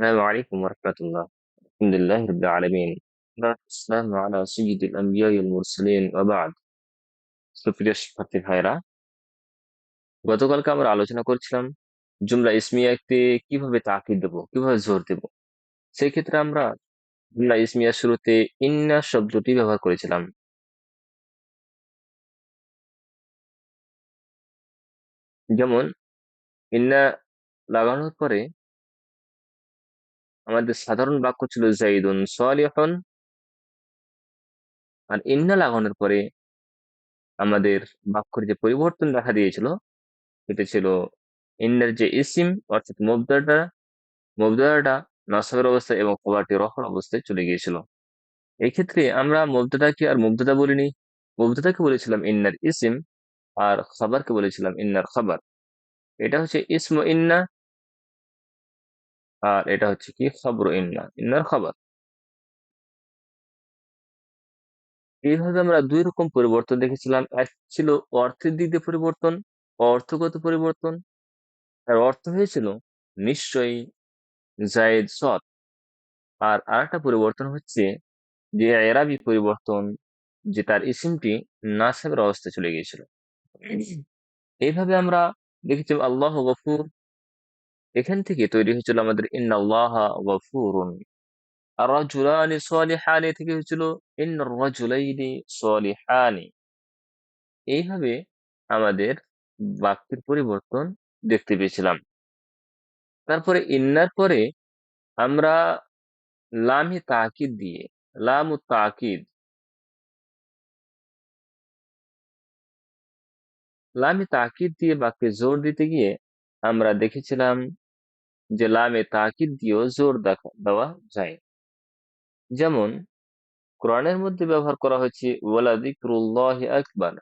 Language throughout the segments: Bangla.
السلام عليكم ورحمة الله. الحمد لله رب العالمين. والسلام على سيد الأنبياء والمرسلين وبعد. সুপ্রিয় শিক্ষার্থী ভাইরা, গতকালকে আমরা আলোচনা করছিলাম জুমলা ইসমিয়াকে কিভাবে তাকিদ দেবো, কিভাবে জোর দেব। সেই ক্ষেত্রে আমরা জুমলা ইসমিয়ার শুরুতে ইন্না শব্দটি ব্যবহার করেছিলাম। যেমন ইন্না লাগানোর পরে আমাদের সাধারণ বাক্য ছিল জাইদুন সালিহুন, আর ইন্না লাগানোর পরে আমাদের বাক্যের যে পরিবর্তন দেখা দিয়েছিল সেটা ছিল ইন্নার যে ইসিম অর্থাৎ মুবতাদাটা নাসবের অবস্থায় এবং খবরটি রফার অবস্থায় চলে গিয়েছিল। এই ক্ষেত্রে আমরা মুবতাদাকে আর মুবতাদা বলিনি, মুবতাদাকে বলেছিলাম ইন্নার ইসিম, আর খবরকে বলেছিলাম ইন্নার খবর। এটা হচ্ছে ইসমু ইন্না, আর এটা হচ্ছে কি খবর ইন্না, ইন্নার খবর। এইভাবে আমরা দুই রকম পরিবর্তন দেখেছিলাম। এক ছিল অর্থের দিক দিয়ে পরিবর্তন, অর্থগত পরিবর্তন। তার অর্থ হয়েছিল নিশ্চয়ই, জায়েদ সৎ। আর আরেকটা পরিবর্তন হচ্ছে যে এরাবি পরিবর্তন, যে তার ইসিমটি নাসবের অবস্থায় চলে গিয়েছিল। এইভাবে আমরা দেখেছি আল্লাহ গফুর, এখান থেকে তৈরি হয়েছিল আমাদের ইন্নাল্লাহ গফুরুন। আর রাজুলানি সালিহানি থেকে হয়েছিল ইন্নার রাজুলাইনি সালিহানি। এইভাবে আমাদের বাক্যের পরিবর্তন দেখতে পেয়েছিলাম। তারপরে ইন্নার পরে আমরা লামে তাকিদ দিয়ে, লামু তাকিদ, লামে তাকিদ দিয়ে বাক্যে জোর দিতে গিয়ে আমরা দেখেছিলাম যে লামে তাকিদ দিয়েও জোর দেওয়া যায়। যেমন কোরআনের মধ্যে ব্যবহার করা হয়েছে ওয়ালা যিকরুল্লাহি আকবার।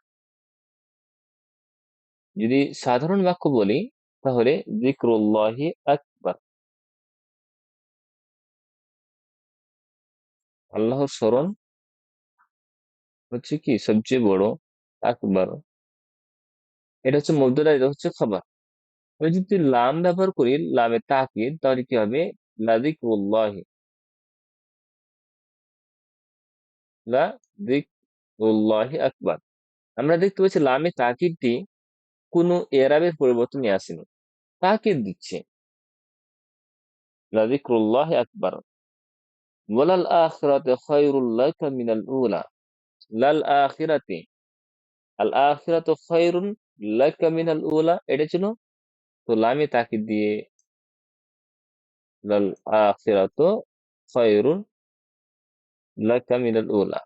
যদি সাধারণ বাক্য বলি তাহলে যিকরুল্লাহি আকবার, আল্লাহর স্মরণ হচ্ছে কি সবচেয়ে বড়, আকবার এটা হচ্ছে মুবতাদা, এটা হচ্ছে খবর। আমি যদি লাম ব্যবহার করি, লামে তাকিদ, তাহলে কি হবে লা যিকরুল্লাহি, লা যিকরুল্লাহি আকবার। আমরা দেখতে পাচ্ছি লামে তাকিদটি কোনো এরাবের পরিবর্তন নিয়ে আসেনি, তাকিদ দিচ্ছে লা যিকরুল্লাহি আকবার। ওয়ালাল আখিরাতু খায়রুল লাকা মিনাল উলা, লাল আখিরাতি, আল আখিরাতু খায়রুন লাকা মিনাল উলা, এটা ছিল তো লামে তাকিদ দিয়ে লাল আখিরাতু খায়রুন লাকা মিনাল উলা।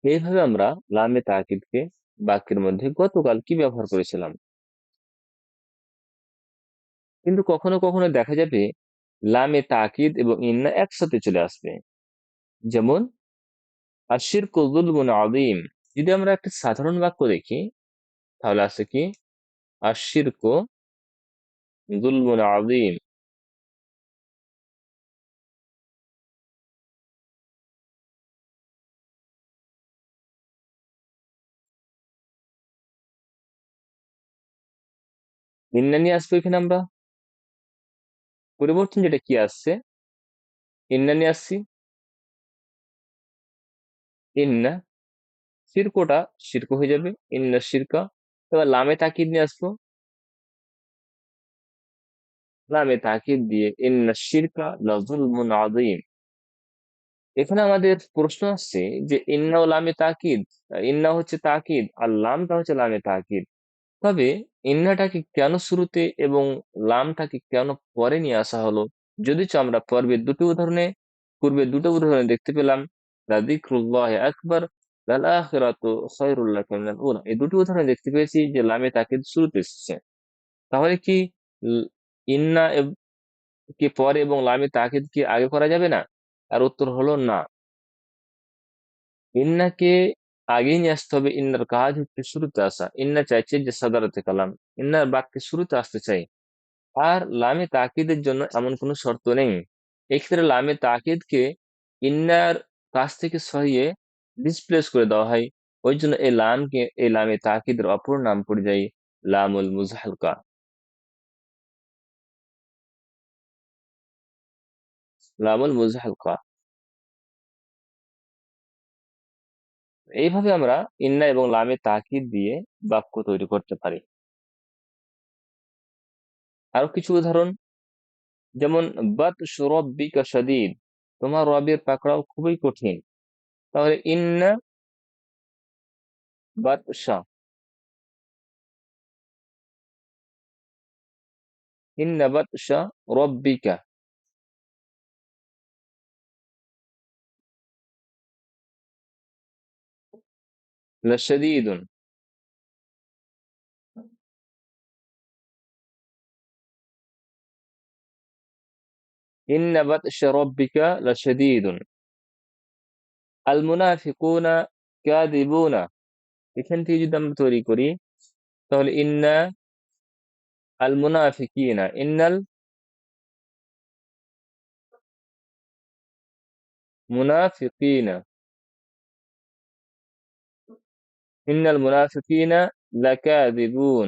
এইভাবে আমরা লামে তাকিদকে বাক্যের মধ্যে গতকাল কি ব্যবহার করেছিলাম। কিন্তু কখনো কখনো দেখা যাবে লামে তাকিদ এবং ইন্না একসাথে চলে আসবে। যেমন আশিরকু যুলমুন আযীম, যদি আমরা একটা সাধারণ বাক্য দেখি তাহলে আছে কি আশিরকু যুলমুন আযীম। ইন্না নিয়ে আসবো এখানে আমরা, পরিবর্তন যেটা কি আসছে, ইন্না নিয়ে আসছি। ইন্না শিরকোটা শিরক হয়ে যাবে, ইন্না শিরকা। এবার লামে তাকিদ নিয়ে আসবো, লামে তাকিদ দিয়ে ইন্না শিরকা লাযুলমুন আযীম। এখানে আমাদের প্রশ্ন আসছে যে ইন্না ও লামে তাকিদ, ইন্না হচ্ছে তাকিদ আর লামটা হচ্ছে লামে তাকিদ, তবে ইন্নাটাকে কেন শুরুতে এবং লামটাকে কেন পরে নিয়ে আসা হলো? যদিচ আমরা পূর্বে দুটো উদাহরণে দেখতে পেলাম লাযিকরুল্লাহি আকবার, লাল আখিরাতু খায়রুল লাকা মিনাল উলা, এই দুটি উদাহরণে দেখতে পেয়েছি যে লামে তাকিদ শুরুতে এসেছে। তাহলে কি ল- ইন্না কে পরে এবং লামে তাকিদ কি আগে করা যাবে না? আর উত্তর হলো না, ইন্নাকে আগেই নিয়ে আসতে হবে। ইন্নার কাজ হচ্ছে শুরুতে আসা, ইন্না চাইছে যে সাদারাতে কালাম, ইন্নার বাক্যে শুরুতে আসতে চাই। আর লামে তাকিদের জন্য এমন কোনো শর্ত নেই। এক্ষেত্রে লামে তাকিদকে ইন্নার কাছ থেকে সরিয়ে ডিসপ্লেস করে দেওয়া হয়। ওই জন্য এই লামে তাকিদের অপর নাম পড়ে যায় লামুল মুজাহালকা। লামুল মুজাহালকা। এইভাবে আমরা ইন্না এবং লামে তাকিদ দিয়ে বাক্য তৈরি করতে পারি। আরো কিছু উদাহরণ, যেমন বাতশু রব্বিকা শাদীদ, তোমার রবের পাকড়াও খুবই কঠিন। তাহলে ইন্না বাতশা, ইন্না বাতশা রব্বিকা লাশাদীদুন। ইন্না বাতশা রব্বিকা লাশাদীদুন। আল মুনাফিকুনা কাযিবুনা, এখান থেকে যদি আমরা তৈরি করি, তাহলে ইন্না আল মুনাফিকিনা, ইন্নাল মুনাফিকিনা, ইন্নাল মুনাফিকিনা লাকাযিবুন,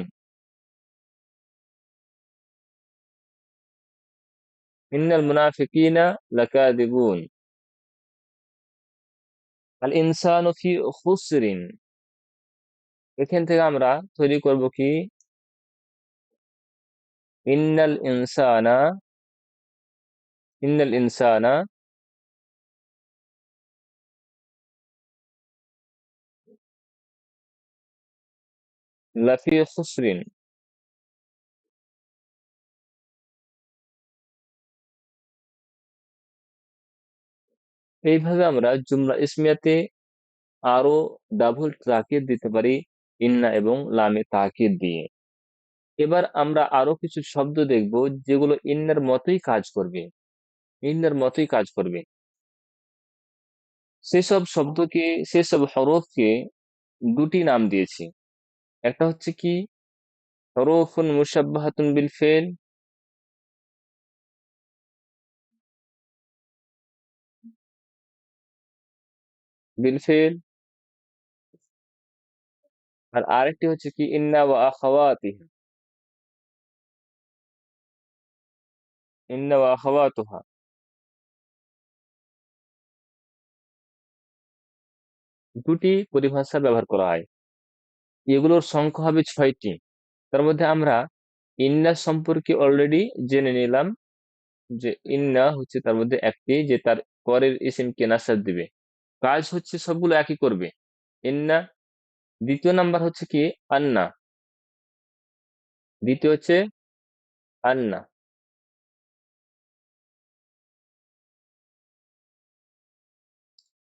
ইন্নাল মুনাফিকিনা লাকাযিবুন। আল ইনসানু ফি খুসরিন, এখান থেকে আমরা তৈরি করব কি, ইন্নাল ইনসানা, ইন্নাল ইনসানা লাফি খুসরিন। এইভাবে আমরা জুমলা ইসমিয়াতে আরো ডাবল তাকিদ দিতে পারি ইন্না এবং লামে তাকিদ দিয়ে। এবার আমরা আরো কিছু শব্দ দেখব যেগুলো ইন্নার মতোই কাজ করবে, ইন্নার মতোই কাজ করবে। সেসব শব্দকে, সেসব হরফকে দুটি নাম দিয়েছি। একটা হচ্ছে কি হরফুন মুশাব্বাহাতুন বিল ফেল, বিল ফেল। আর আরেকটি হচ্ছে কি ইন্না ওয়া আখাওয়াতিহা, ইন্না ওয়া আখাওয়াতুহা। দুটি পরিভাষা ব্যবহার করা হয়। এগুলোর সংখ্যা হবে 6টি। তার মধ্যে আমরা ইন্না সম্পর্কে অলরেডি জেনে নিলাম, যে ইন্না হচ্ছে তার মধ্যে একটি, যে তার পরের ইসিমকে নাসাব দিবে। কাজ হচ্ছে সবগুলো একই করবে, ইন্না। দ্বিতীয় নাম্বার হচ্ছে কি আন্না, দ্বিতীয় হচ্ছে আন্না,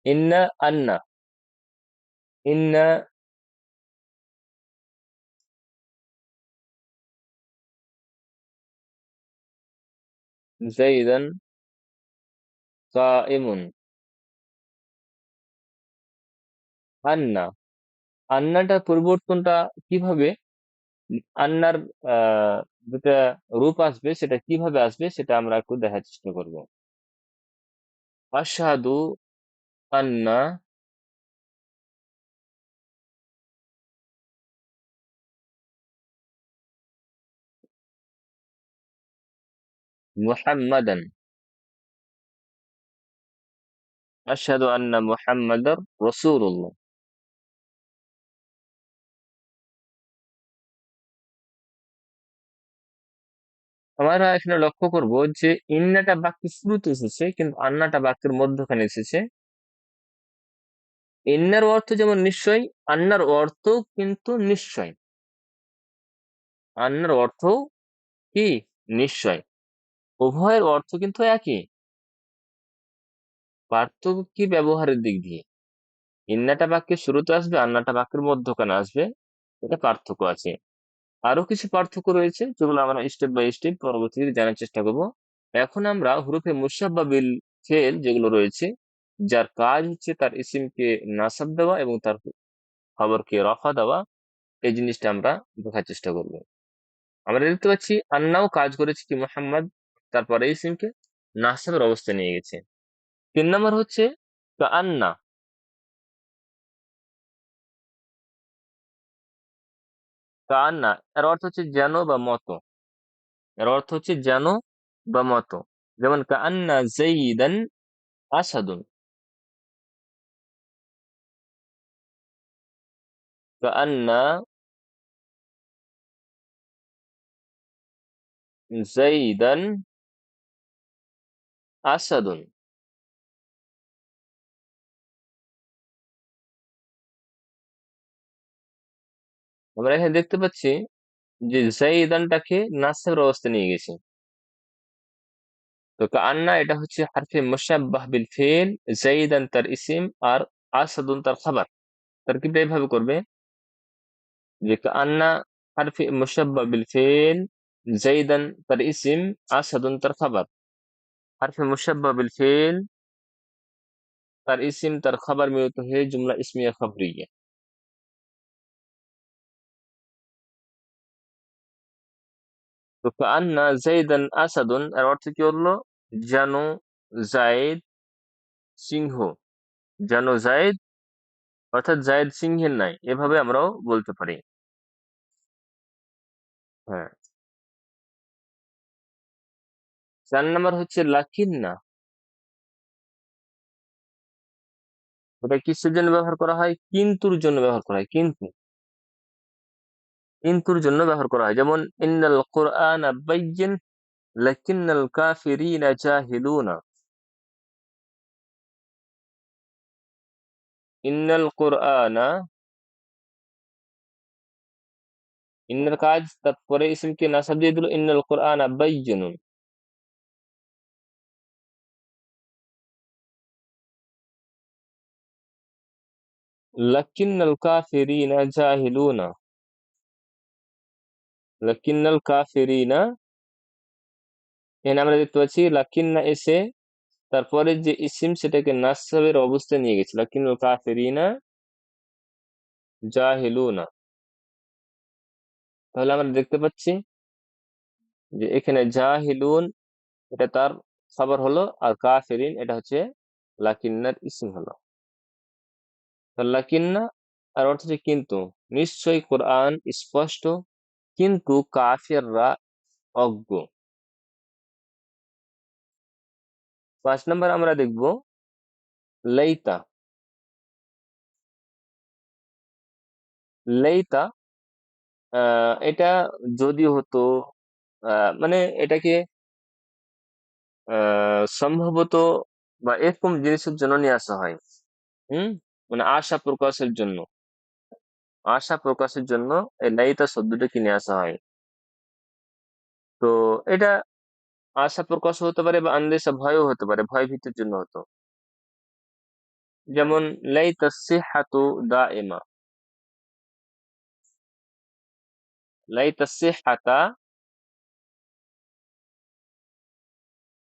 ইন্না আন্না, ইন্না জাইদান কাইমুন। আন্না, আন্নাটা পরিবর্তনটা কিভাবে, আন্নার যেটা রূপ আসবে সেটা কিভাবে আসবে সেটা আমরা একটু দেখার চেষ্টা করব। আশহাদু আন্না মুহাম্মাদান, আশহাদু আন্না মুহাম্মাদার রাসূলুল্লাহ। আমরা এখানে লক্ষ্য করব যে ইন্নাটা বাক্যের শুরুতে এসেছে কিন্তু আন্নাটা বাক্যের মধ্যখানে এসেছে। ইন্নার অর্থ যেমন নিশ্চয়, আন্নার অর্থ কিন্তু নিশ্চয়, আন্নার অর্থ কি নিশ্চয়। উভয়ের অর্থ কিন্তু একই, পার্থক্য কি ব্যবহারের দিক দিয়ে। ইন্নাটা বাক্যের শুরুতে আসবে, আন্নাটা বাক্যের মধ্যখানে আসবে, এটা পার্থক্য আছে। আরো কিছু পার্থক্য রয়েছে যেগুলো আমরা স্টেপ বাই স্টেপ পরবর্তীতে জানার চেষ্টা করব। এখন আমরা হুরুফে মুসাব্বা বিল ফেল যেগুলো রয়েছে, যার কাজ হচ্ছে তার ইসিমকে নাসাব দেওয়া এবং তার খবরকে রফা দেওয়া, এই জিনিসটা আমরা দেখার চেষ্টা করব। আমরা দেখতে পাচ্ছি আন্নাও কাজ করেছে কি মোহাম্মদ, তারপরে ইসিমকে নাসাবের অবস্থা নিয়ে গেছে। 3 নম্বর হচ্ছে আন্না, কান্না এর অর্থ হচ্ছে যেন বা মতো। এর অর্থ হচ্ছে যেন বা মতো। যেমন কান্না জাইদান আসাদুন। কান্না জাইদান আসাদুন। আমরা এখানে দেখতে পাচ্ছি যে জাইদানটাকে নাসের অবস্থা নিয়ে গেছি। তো কান্না এটা হচ্ছে হারফে মুশাব্বাহ বিল ফিল, জাইদান তার ইসিম, আর আসাদুন তার খাবার। তারকিবটা এইভাবে করবে যে কান্না হারফে মুশাব্বাহ বিল ফিল, জাইদান তার ইসিম, আসাদুন তার খাবার। হারফে মুশাব্বাহ বিল ফিল, তার ইসিম তার খাবার মিলিত হয়ে জুমলা ইসমিয়া খবরিয়া। তো কান্না জাইদান আসাদুন এর অর্থ কি হলো? যেন জায়েদ সিংহ। যেন জায়েদ অর্থাৎ জায়েদ সিংহের নাই, এভাবে আমরাও বলতে পারি। হ্যাঁ। ৪ নাম্বার হচ্ছে লাকিন্না। ওটা কিসের জন্য ব্যবহার করা হয়? কিন্তুর জন্য ব্যবহার করা হয়। কিন্তুর জন্য ব্যবহার করা হয়। যেমন ইন্নাল কুরআনা বাইয়িন লাকিন্নাল কাফিরিনা জাহিলুনা। ইন্নাল কুরআনা, ইন্নার কাজ তারপরে ইসমকে নাসাব দিয়ে দিল, ইন্নাল কুরআনা বাইয়িনুন। লাকিন্নাল কাফিরিনা জাহিলুনা। লাকিন্নাল কাফিরিনা, এখানে আমরা দেখতে পাচ্ছি লাকিন্না এসে তারপরে যে ইসিম সেটাকে নাসবের অবস্থায় নিয়ে গেছে, লাকিন্নাল কাফিরিনা জাহিলুনা। তাহলে আমরা দেখতে পাচ্ছি যে এখানে জাহিলুন এটা তার খবর হলো, আর কাফিরিন এটা হচ্ছে লাকিন্নার ইসম হলো। তো লাকিন্না আর অর্থ হচ্ছে কিন্তু। নিশ্চয়ই কোরআন স্পষ্ট, কিন্তু কাফিররা অজ্ঞ। ৫ নম্বর আমরা দেখব লাইতা। লাইতা এটা যদি হতো, মানে এটাকে সম্ভবত বা এরকম জিনিসের জন্য নিয়ে আসা হয়। হুম, মানে আশা প্রকাশের জন্য। আশা প্রকাশের জন্য এই লাইতা শব্দটা কিনে আসা হয়। তো এটা আশা প্রকাশ হতে পারে বা আন্দেশা ভয়ও হতে পারে, ভয় ভীতির জন্য হতো। যেমন লাইতা সিহাতু দাইমা। লাইতা সিহাতা,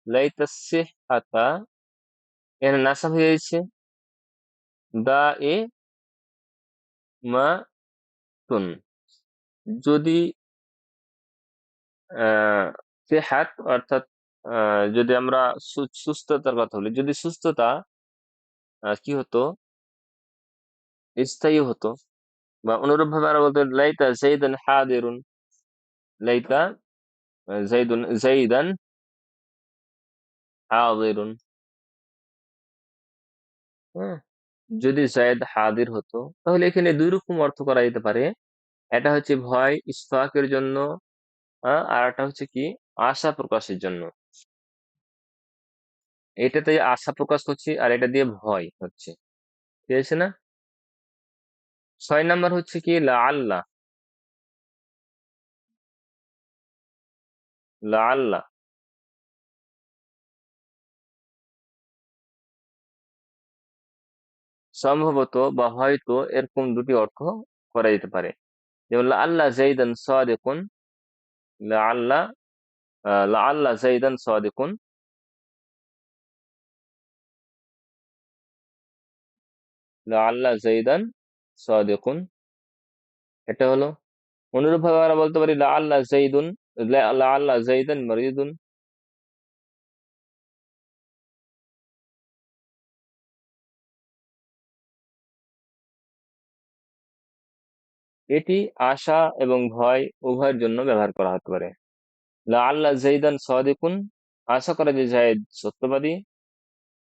লাইতা সিহাতা এখানে নাসাব হয়ে যাচ্ছে দা এ মা তুন। যদি সেহাত অর্থাৎ যদি আমরা সুস্থতার কথা বলি, যদি সুস্থতা কি হতো, স্থায়ী হতো, বা অনুরূপ ভাবে আমরা বলতে লাইতা জাইদান হাদিরুন। লাইতা জাইদান হাদিরুন। হ্যাঁ, যদি জায়েদ হাদির হতো, তাহলে এখানে দুই রকম অর্থ করা যেতে পারে। এটা হচ্ছে ভয় ইসফাকের জন্য, আর একটা হচ্ছে কি আশা প্রকাশের জন্য। এটাতে আশা প্রকাশ হচ্ছে আর এটা দিয়ে ভয় হচ্ছে, ঠিক আছে না? ৬ নাম্বার হচ্ছে কি লাআল্লাহ। লাআল্লাহ সম্ভবত বা হয়তো এরকম দুটি অর্থ করা যেতে পারে। যেমন লাআল্লাহ যাইদান সাদিকুন। লাআল্লাহ লাআল্লাহ যাইদান সাদিকুন। লাআল্লাহ যাইদান সাদিকুন, এটা হলো। অনুরূপ ভাবে আমরা বলতে পারি লাআল্লাহ যাইদুন, লাআল্লাহ যাইদান মারিদুন। এটি আশা এবং ভয় উভয়ের জন্য ব্যবহার করা হতে পারে। লাআল্লা জাইদান সাদিকুন, আশা করা যে জায়েদ সত্যবাদী।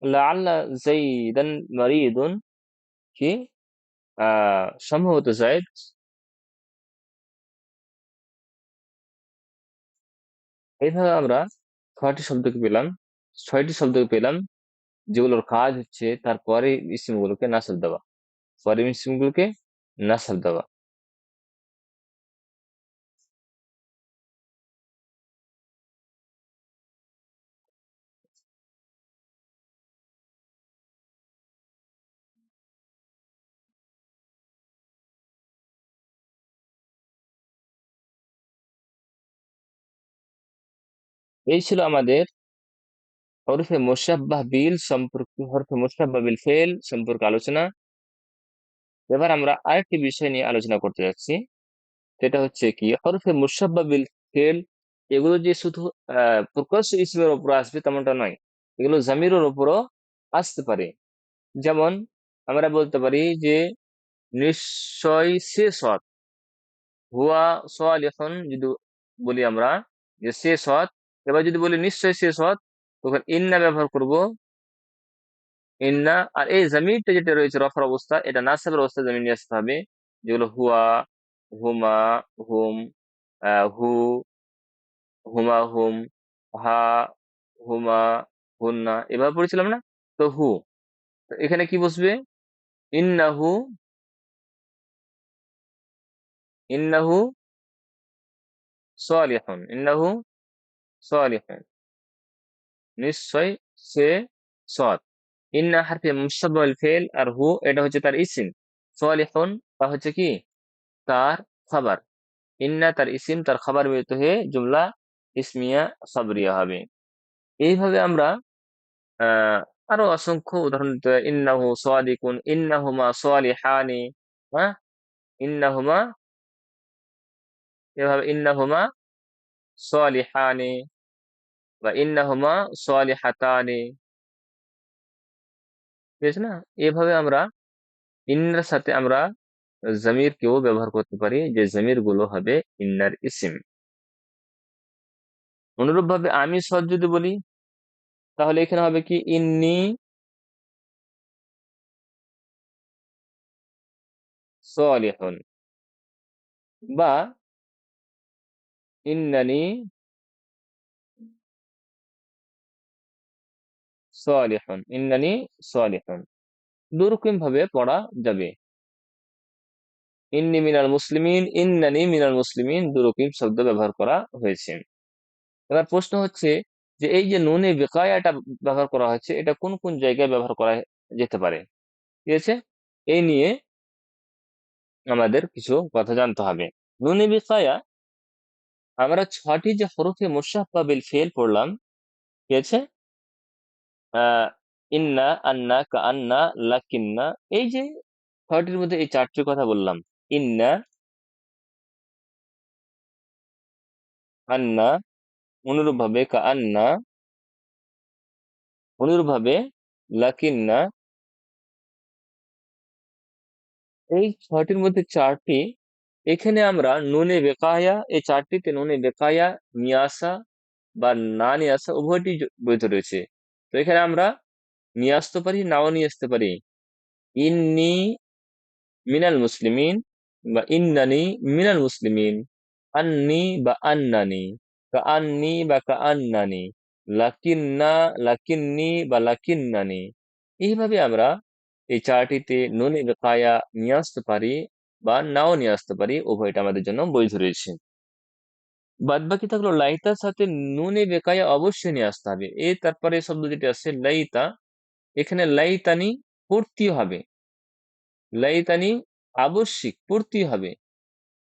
লাআল্লা জাইদান মারিদুন, কি সম্ভবত জায়েদ। এইভাবে আমরা ছয়টি শব্দকে পেলাম, যেগুলোর কাজ হচ্ছে তারপরে ইসিমগুলোকে নাসব দেওয়া, পরের ইসিমগুলোকে নাসব দেওয়া। এই ছিল আমাদের হরফে মুশাব্বাহ বিল ফেল সম্পর্কে আলোচনা। এবার আমরা আরেকটি বিষয় নিয়ে আলোচনা করতে যাচ্ছি, সেটা হচ্ছে কি হরফে মুশাব্বাহ বিল ফেল। এগুলো যে শুধু প্রকাশ্য ইসমের উপর আসবে তেমনটা নয়, এগুলো জামিরের উপরও আসতে পারে। যেমন আমরা বলতে পারি যে নিশ্চয় সে সৎ, হুয়া সালিহুন যদি বলি আমরা যে সে সৎ। এবার যদি বলি নিশ্চয় সে সৎ, তখন ইন্না ব্যবহার করব। ইন্না, আর এই জামিরটা যেটা রয়েছে রফার অবস্থা, এটা নাসবের অবস্থা জামির নিয়ে আসতে হবে, যেগুলো হুয়া, হুমা, হুম, হু, হুমা, হুম, হা, হুমা, হুন্না, এভাবে পড়েছিলাম না? তো হু, তো এখানে কি বসবে? ইন্নাহু, ইন্নাহু সালিহুন, ইন্নাহু সালিহুন, নিশ্চয় সে সৎ। ইন্না হারফে মুশতাব্বাল ফেল, আর হু এটা হচ্ছে তার ইসিম। সালিহুন তা হচ্ছে কি তার খাবার। ইন্না তার ইসিম, তার খাবার মিলিত হয়ে জুমলা ইসমিয়া সাবরিয়া হবে। এইভাবে আমরা আহ আরো অসংখ্য উদাহরণ দিতে পারি। ইন্নাহু সাদিকুন, ইন্নাহুমা সালিহানি, হ্যাঁ, ইন্নাহুমা, এভাবে ইন্নাহুমা সালিহানি বা ইন্নাহুমা সালিহাতানি, ঠিক আছে না? এভাবে আমরা ইন্নার সাথে আমরা জমির কেও ব্যবহার করতে পারি, যে জমির গুলো হবে ইন্নার ইসিম। অনুরূপ ভাবে আমি সৎ যদি বলি, তাহলে এখানে হবে কি ইন্নি সালিহুন, বা ইন্নানি সালিহুন, ইন্নানি সালিহুন। দুরকম ভাবে পড়া যাবে। ইন্নি মিনাল মুসলিমিন, ইন্নানি মিনাল মুসলিমিন, দুরকম শব্দ ব্যবহার করা হয়েছে। এবার প্রশ্ন হচ্ছে যে এই যে নুনে বেকায়াটা ব্যবহার করা হচ্ছে, এটা কোন কোন জায়গায় ব্যবহার করা যেতে পারে, ঠিক আছে? এই নিয়ে আমাদের কিছু কথা জানতে হবে। নুনে বেকায়া, আমরা ছটি যে হরফে মুশাব্বাহ বিল ফেল পড়লাম, ঠিক আছে? আহ ইন্না, আন্না, কাআন্না, লাকিন্না, এই যে ছয়টির মধ্যে এই চারটির কথা বললাম, ইন্না, আন্না, অনুরূপভাবে কাআন্না, অনুরূপভাবে লাকিন্না, এই ছয়টির মধ্যে চারটি, এখানে আমরা নুনে বেকায়া, এই চারটিতে নুনে বেকায়া নিয়ে আসা বা না নিয়ে আসা উভয়টি বৈধ রয়েছে। তো এখানে আমরা নিয়ে আসতে পারি, নাও নিয়ে আসতে পারি। ইন্নি মিনাল মুসলিমিন বা ইন্নানি মিনাল মুসলিমিন, আন্নি বা আন্নানি, কাআন্নি বা কাআন্নানি, লাকিন্না, লাকিন্নি বা লাকিন্নানি। এইভাবে আমরা এই চারটিতে নুনে বেকায়া নিয়ে আসতে পারি বা নাও নিয়ে আসতে পারি, উভয়টা আমাদের জন্য বৈধ রয়েছে। বাদ বাকি থাকলো লাইতার সাথে নুনে বেকায়া অবশ্যই নিয়ে আসতে হবে। তারপরে শব্দ যেটা আছে লাইতা, এখানে লাইতানি পড়তে হবে, লাইতানি আবশ্যিক পড়তে হবে।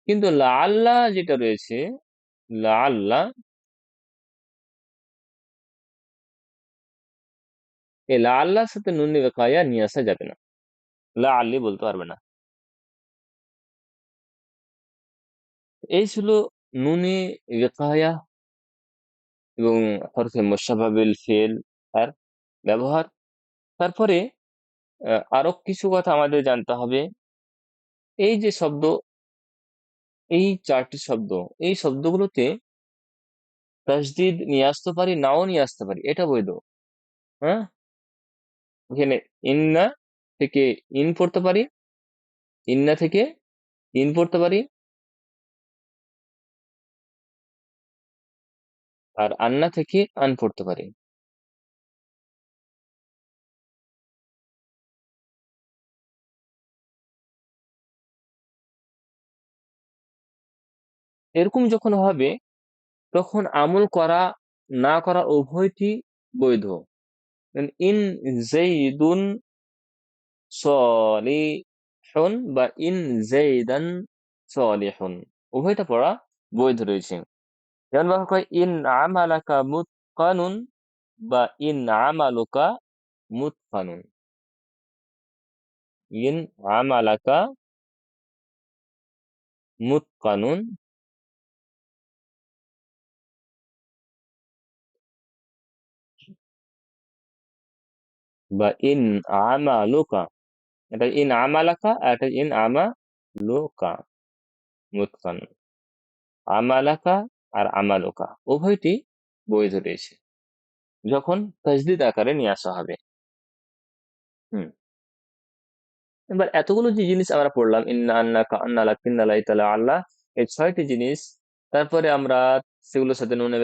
কিন্তু লাআল্লাহ যেটা রয়েছে, লাআল্লাহ, এই লাআল্লাহর সাথে নুনে বেকায়া নিয়ে আসা যাবে না, লাআল্লি বলতে পারবে না। এই ছিল নুনে বেকায়া এবং হরফে মুশাব্বাহ বিল ফিল এর ব্যবহার। তারপরে আরো কিছু কথা আমাদের জানতে হবে। এই যে শব্দ এই চারটি শব্দ, এই শব্দগুলোতে তাসদিদ নিয়ে আসতে পারি, নাও নিয়ে আসতে পারি, এটা বৈধ। হ্যাঁ, এখানে ইন্না থেকে ইন পড়তে পারি, ইন্না থেকে ইন পড়তে পারি, আর আন্না থেকে আন পড়তে পারি। এরকম যখন হবে তখন আমল করা না করা উভয়টি বৈধ। ইন জাইদুন সলিহুন বা ইন জাইদান সলিহুন, উভয়টা পড়া বৈধ রয়েছে। যেমন ব্যবহার করে ইন আমালাকা মুতকানুন বা ইন আমালুকা মুতকানুন। ইন আমালাকা মুতকানুন বা ইন আমালুকা, এটা ইন আমালাকা আর এটা ইন আমালুকা মুতকানুন। আমালাকা আর আমালুকা উভয়টি বৈধ রয়েছে যখন তাজদিদ আকারে নিয়ে আসা হবে। হুম। এবার এতগুলো যে জিনিস আমরা পড়লাম, ইন্না আন্না কান্না লাকিন্না লাইতালা আল্লাহ, এই ছয়টি জিনিস, তারপরে আমরা সেগুলোর সাথে নুনে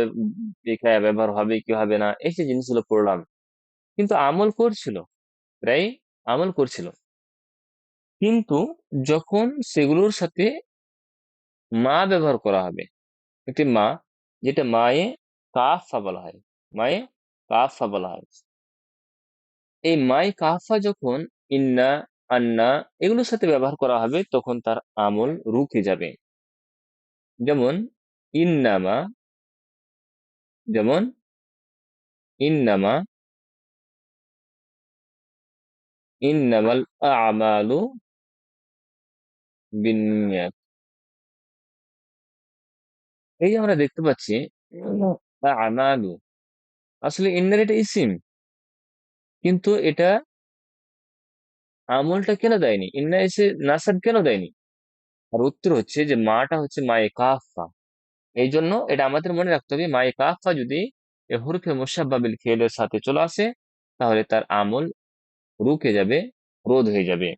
দেখা ব্যবহার হবে কি হবে না, এই যে জিনিসগুলো পড়লাম, কিন্তু আমল করছিল, প্রায় আমল করছিল, কিন্তু যখন সেগুলোর সাথে মা ব্যবহার করা হবে, একটি মা, যেটা মায়ে কাফা বলা হয়, মায়ে কাফা বলা হয়, এই মাই কাফা যখন ইন্না আন্না এগুলোর সাথে ব্যবহার করা হবে তখন তার আমল রুকে যাবে। যেমন ইন্নামা, যেমন ইন্নামা, ইন্নামাল আমালু বিন্নিয়াত, এই যে আমরা দেখতে পাচ্ছি আমালু, আসলে ইন্নার এটা ইসিম, কিন্তু এটা আমলটা কেন দেয়নি, ইন্না এসে নাসাব কেন দেয়নি? আর উত্তর হচ্ছে যে মাটা হচ্ছে মায়ে কাফা, এই জন্য এটা আমাদের মনে রাখতে হবে, মায়ে কাফা যদি এ হরফে মুসাব্বাবিল ফিলের সাথে চলে আসে তাহলে তার আমল রুকে যাবে, রোধ হয়ে যাবে।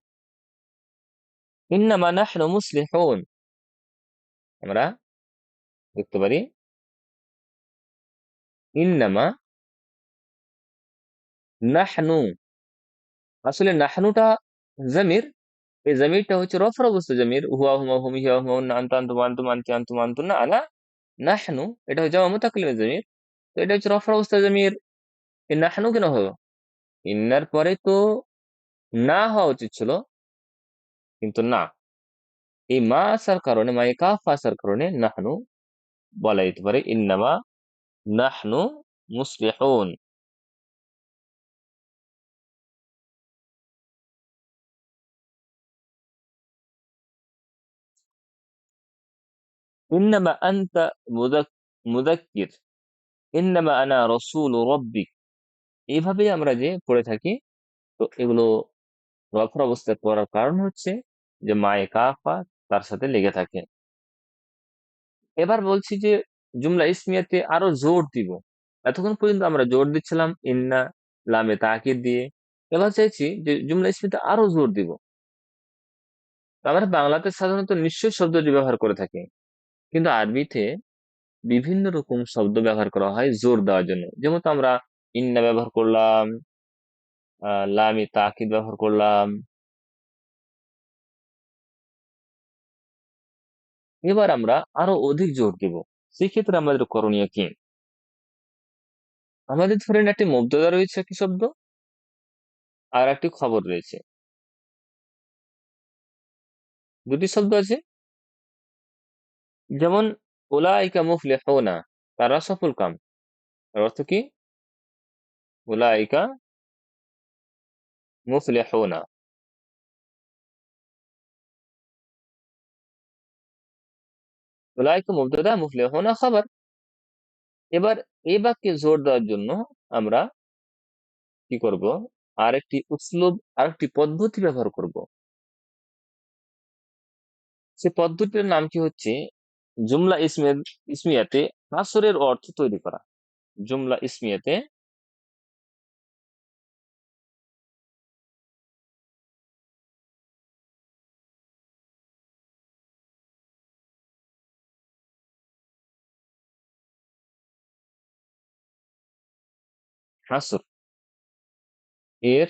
ইন্নামা নাহনু মুসলিহুন, আমরা দেখতে পারি ইন্নামা নাহনু, আসলে নাহনুটা জামির, এই জামিরটা হচ্ছে রফর অবস্থা জামির, হুয়া হুমা হুম হিয়া হুমা হুন্না আনতা আনতুম আনতুম আনতি আনতুম আনতুন্না আনা নাহনু, এটা হচ্ছে জামা মুতাকাল্লিমের জামির, তো এটা হচ্ছে রফর অবস্থা জামির। এই নাহনু কেন হলো? ইন্নার পরে তো না হওয়া উচিত ছিল, কিন্তু না, এই মা আসার কারণে, মা এই কাফ আসার কারণে নাহনু বলা যেতে পারে ইন্নামা নাহনু মুসলিহুন। ইন্নামা আনতা মুদাক্কির, ইন্নামা আনা রাসূলু রাব্বিক, এইভাবেই আমরা যে পড়ে থাকি, তো এগুলো রফর অবস্থায় পড়ার কারণ হচ্ছে যে মায়ে কাফা তার সাথে লেগে থাকে। এবার বলছি যে জুমলা ইসমিয়াতে আরো জোর দিব। এতক্ষণ পর্যন্ত আমরা জোর দিচ্ছিলাম ইন্না লামে তাকিদ দিয়ে, এবার চাইছি যে জুমলা ইসমিয়াতে আরো জোর দিব। আমরা বাংলাতে সাধারণত নিশ্চয় শব্দটি ব্যবহার করে থাকি, কিন্তু আরবিতে বিভিন্ন রকম শব্দ ব্যবহার করা হয় জোর দেওয়ার জন্য, যেমন তো আমরা ইন্না ব্যবহার করলাম, লামে তাকিদ ব্যবহার করলাম। এবার আমরা আরো অধিক জোর দেব, সেক্ষেত্রে আমাদের করণীয় কি? আমাদের ধরেন একটি মুবতাদা রয়েছে একটি শব্দ, আর একটি খবর রয়েছে, দুটি শব্দ আছে। যেমন উলাইকা মুফলিহুনা, তারা সফল কাম, এর অর্থ কি? উলাইকা মুফলিহুনা, উলাইকা মুবতাদা মুফলিহুনা খবর। এবার এই বাক্যে জোর দেওয়ার জন্য আমরা কি করব? আরেকটি উসলুব, আরেকটি পদ্ধতি ব্যবহার করব। সে পদ্ধতির নাম কি হচ্ছে জুমলা ইসমিয়াতে হাসরের অর্থ তৈরি করা। জুমলা ইসমিয়াতে হাসর এর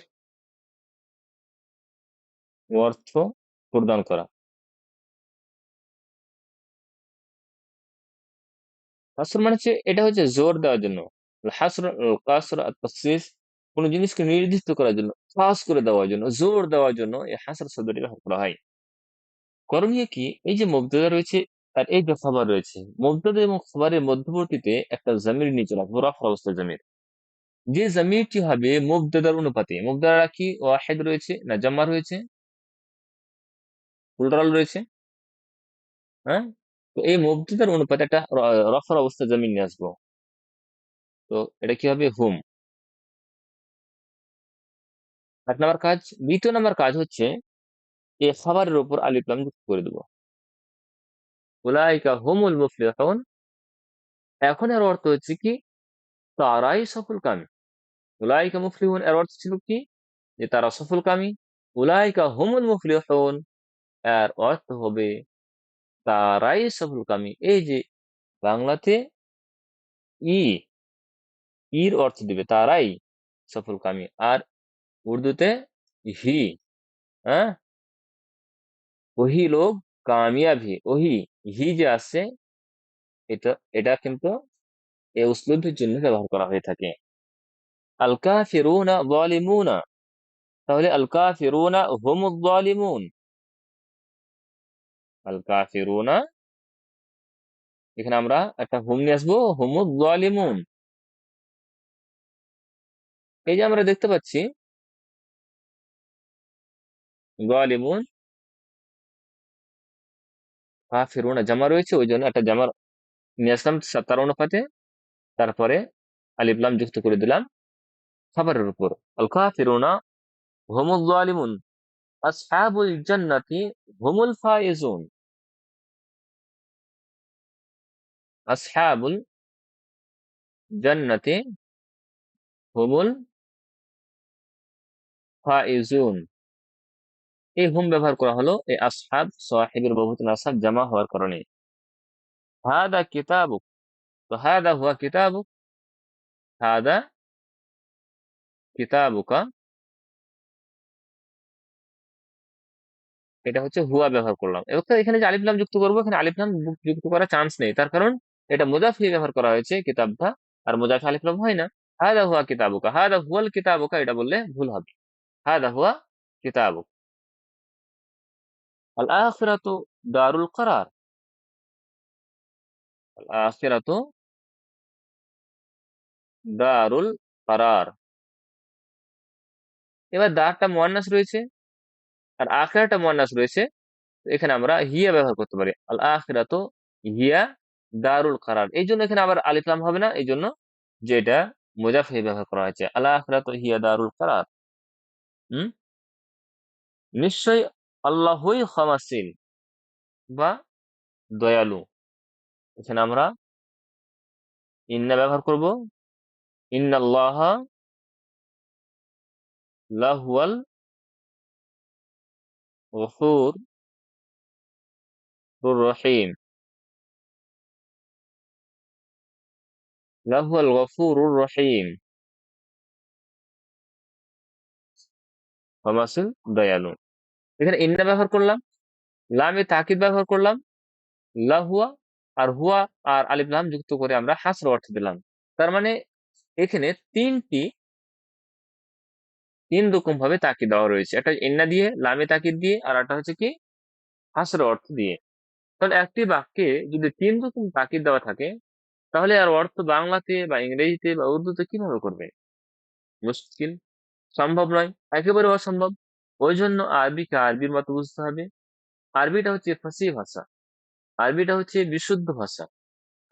অর্থ প্রদান করা। হাসর মানে হচ্ছে এটা হচ্ছে জোর দেওয়ার জন্য। হাসর কাসর আর তাখসিস কোন জিনিসকে নির্দিষ্ট করার জন্য, খাস করে দেওয়ার জন্য, জোর দেওয়ার জন্য এই হাসর শব্দটি ব্যবহার করা হয়। করণীয় কি, এই যে মুবতাদা রয়েছে আর এই যে খবর রয়েছে, মুবতাদা এবং খবরের মধ্যবর্তীতে একটা জমির নিচে রাখবো, রফা অবস্থায় জমির। যে জমিরটি হবে মুবতাদার অনুপাতে। মুবতাদা কি ওয়াহিদ রয়েছে না জামা রয়েছে, প্লুরাল রয়েছে? হ্যাঁ, তো এই মুবতাদার অনুপাতে একটা রফার অবস্থায় জমির নিয়ে আসবো। তো এটা কি হবে, হুম। 1 নম্বর কাজ। 2য় নম্বর কাজ হচ্ছে এই খাবারের উপর আলিফ লাম যুক্ত করে দেবো। উলাইকা হুমুল মুফলিহুন। এখন এর অর্থ হচ্ছে কি, তারাই সফলকামী। উলাইকা মুফলিহুন এর অর্থ ছিল কি, যে তারা সফলকামী। উলাইকা হুমুল মুফলিহুন এর অর্থ হবে তারাই সফলকামী। এই যে বাংলাতে ই, ইর অর্থ দিবে তারাই সফলকামী, আর উর্দুতে হি। হ্যাঁ, ওহি লোক কামিয়াব হি। ওহি, হি যে আছে, এটা এটা কিন্তু এই উসলুবের জন্য ব্যবহার করা হয়ে থাকে। আল কাফিরুনা যালিমুনা, তাহলে আল কাফিরুনা হুমুয যালিমুন। আল কাফিরুনা, এখানে আমরা একটা হুম নিয়ে আসবো, হুমুয যালিমুন। এই যে আমরা দেখতে পাচ্ছি যালিমুন, কাফিরুনা জামা রয়েছে, ওই জন্য একটা জামার নিয়ে আসলাম তার অনুপাতে। তারপরে আলিফ লাম যুক্ত করে দিলাম খাবারের উপর। আল কাফিরুনা হুমুয যালিমুন, আসহাবুল জান্নাতি হুমুল ফায়েজুন। আসহাবুল জান্নাতি হুমুল ফায়েজুন। এই হুম ব্যবহার করা হলো এই আসহাব সাহিবের বহুবচন আসহাব জামা হওয়ার কারণে। হাদা কিতাবুক, তো হাদা হুয়া কিতাবুক, হাদা কিতাবুকা, এটা হচ্ছে হুয়া ব্যবহার করলাম। এবার তো এখানে যে আলিফ লাম যুক্ত করবো, এখানে আলিফ লাম যুক্ত করার চান্স নেই, তার কারণ এটা মুজাফি ব্যবহার করা হয়েছে কিতাবটা, আর মুজাফি আলিফ লাম হয় না। হাদা হুয়া কিতাবুকা, হাদা হুয়াল কিতাবুকা এটা বললে ভুল হবে। হাদা হুয়া কিতাবুক। আল আখিরাতু দারুল করার। আল আখিরাতু দারুল করার। এবার দারটা মুয়ান্নাস রয়েছে আর আখিরাটা মুয়ান্নাস রয়েছে, তো এখানে আমরা হিয়া ব্যবহার করতে পারি। আল আখিরাতু হিয়া দারুল করার। এই জন্য এখানে আবার আলিফ লাম হবে না, এই জন্য যে এটা মুজাফ হিয়া ব্যবহার করা হয়েছে, আল আখিরাতু হিয়া দারুল করার। হুম, নিশ্চয়ই আল্লাহই ক্ষমাশীল বা দয়ালু। এখানে আমরা ইন্না ব্যবহার করব। ইন্নাল্লাহা লাহুয়াল গফুর রহিম। লাহুয়াল গফুরুর রহিম, ক্ষমাশীল দয়ালু। এখানে ইন্না ব্যবহার করলাম, লামে তাকিদ ব্যবহার করলাম, লাহুয়া আর হুয়া আর আলিফ লাম যুক্ত করে আমরা হাসর অর্থ দিলাম। তার মানে এখানে তিন রকম ভাবে তাকিদ দেওয়া রয়েছে, একটা ইন্না দিয়ে, লামে তাকিদ দিয়ে, আর একটা হচ্ছে কি হাসর অর্থ দিয়ে। তাহলে একটি বাক্যে যদি 3 রকম তাকিদ দেওয়া থাকে, তাহলে আর অর্থ বাংলাতে বা ইংরেজিতে বা উর্দুতে কিভাবে করবে? মুশকিল, সম্ভব নয়, একেবারে অসম্ভব। ওই জন্য আরবিকে আরবির মতো বুঝতে হবে। আরবিটা হচ্ছে ফাসি ভাষা, আরবিটা হচ্ছে বিশুদ্ধ ভাষা।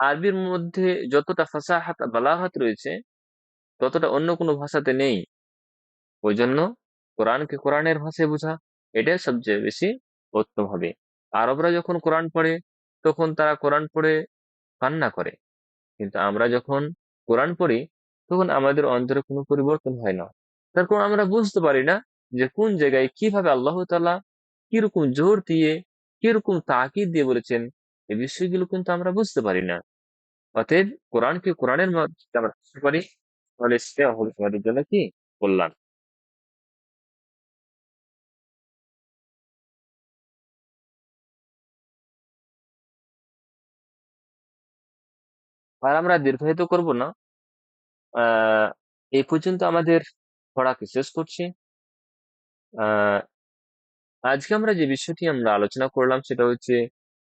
আরবির মধ্যে যতটা ফাসাহাত বালাগাত রয়েছে, ততটা অন্য কোনো ভাষাতে নেই। ওই জন্য কোরআনকে কোরআনের ভাষায় বোঝা, এটাই সবচেয়ে বেশি উত্তম হবে। আরবরা যখন কোরআন পড়ে তখন তারা কোরআন পড়ে কান্না করে, কিন্তু আমরা যখন কোরআন পড়ি তখন আমাদের অন্তরে কোনো পরিবর্তন হয় না। তার কারণ আমরা বুঝতে পারি না যে কোন জায়গায় কিভাবে আল্লাহ তাআলা কিরকম জোর দিয়ে, কিরকম তাকিদ দিয়ে বলেছেন, এই বিষয়গুলো কিন্তু আমরা বুঝতে পারি না। অতএব কোরআনকে কোরআনের মধ্যে আমরা বুঝতে পারি, তাহলে সেটা হবে আমাদের জন্য কি কল্যাণ। আর আমরা দীর্ঘায়িত করব না। আহ এই পর্যন্ত আমাদের পড়াকে শেষ করছি। আহ আজকে আমরা যে বিষয়টি আমরা আলোচনা করলাম সেটা হচ্ছে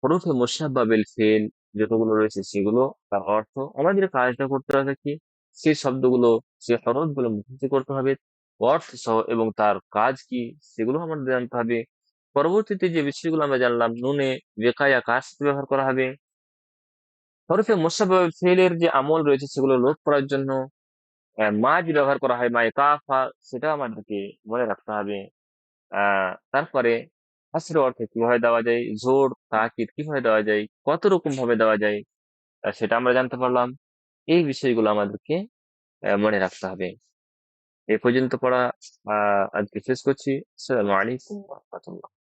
হরফে মুশাব্বা বিল ফিল, যতগুলো রয়েছে সেগুলো, তার অর্থ, আমাদের কাজটা করতে হবে কি, সেই শব্দগুলো, সেই হরফগুলো মুখস্থ করতে হবে, অর্থ সহ এবং তার কাজ কি সেগুলো আমাদের জানতে হবে। পরবর্তীতে যে বিষয়গুলো আমরা জানলাম, নুনে বেকায়া কার সাথে ব্যবহার করা হবে, হরফে মুশাব্বা বিল ফিলের যে আমল রয়েছে সেগুলো লোপ করার জন্য মাজ ব্যবহার করা হয়, মায়ে কাফা, সেটা আমাদেরকে মনে রাখতে হবে। তারপরে হাসির অর্থে কিভাবে দেওয়া যায়, জোর তাকিদ কিভাবে দেওয়া যায়, কত রকম ভাবে দেওয়া যায়, সেটা আমরা জানতে পারলাম। এই বিষয়গুলো আমাদেরকে মনে রাখতে হবে। এই পর্যন্ত পড়া আজকে শেষ করছি। আসসালামু আলাইকুম ওয়া রাহমাতুল্লাহ।